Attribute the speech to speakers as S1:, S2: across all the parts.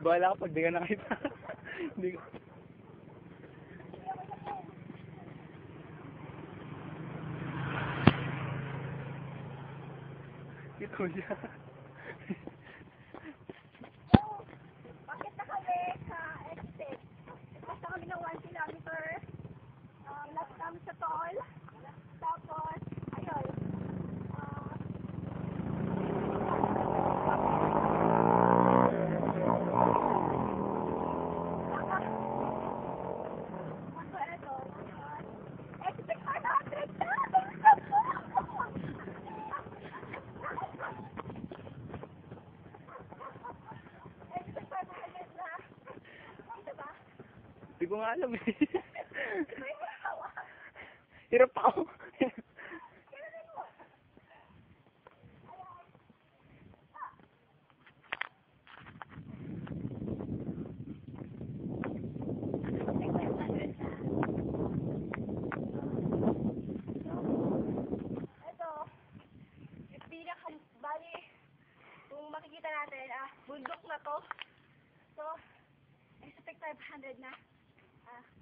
S1: Bahala ka pag di ka nakita. Hindi ko. Ito siya.
S2: Bakit na kami sa exit? Basta kami ng 1 kilometer. Last kami sa toll. Tapos, ayun. Exit 500 na!
S1: Hindi ko nga alam eh. Hirap ako.
S2: Bali, kung makikita natin, bundok na to. So, expect 500 na.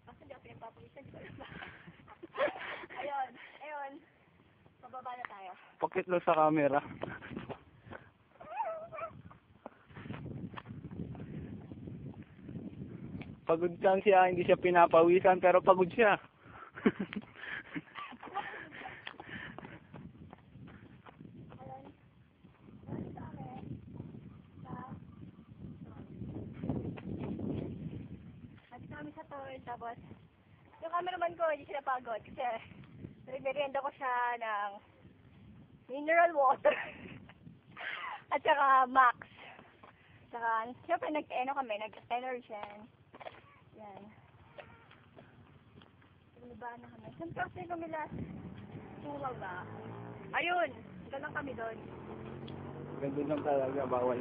S2: Basta hindi ako pinagpapawisan, di ko alam ba? Ayun. Pababa na tayo.
S1: Pakit lang sa camera. Pagod lang siya, hindi siya pinapawisan, pero pagod siya.
S2: Kami sa tour, tapos yung cameraman ko hindi sila pagod kasi nagmerienda ko siya ng mineral water at saka Max. Saka syempre nag-energen. Yan. Diba na kami? Saan kasi kami last? Sumaga. Ayun! Galang kami doon.
S1: Ganda lang talaga, bawal.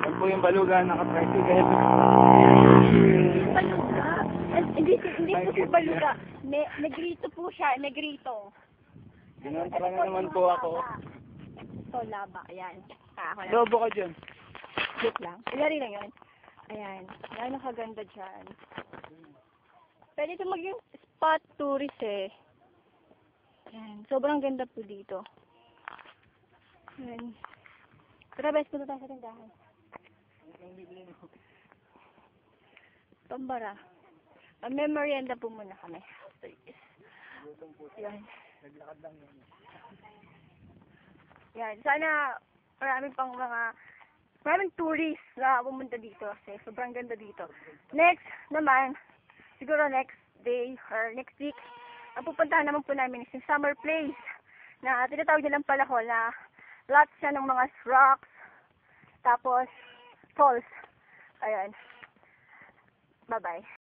S1: Yan po yung balugan, naka-tricycle.
S2: Baluga? Hindi po siya baluga. Negrito po siya, negrito.
S1: Ginontra na naman po ako.
S2: Ito, laba. Ayan. Ako lang.
S1: Lobo ka dyan.
S2: Wait lang. Ilari lang yun. Ayan. Ayan, nakaganda dyan. Pwede ito maging spot tourist eh. Ayan. Sobrang ganda po dito. Ayan. Tara, best punta tayo sa tindahan. Pambara. May merienda po muna kami. After this. Ayan.
S1: Naglakad lang yan.
S2: Yan. Sana maraming tourists na pumunta dito kasi sobrang ganda dito. Next naman, siguro next day or next week, ang pupuntahan naman po namin is yung summer place na tinatawag nilang Palahol na lots siya ng mga rocks, tapos falls. Ayan. Bye-bye.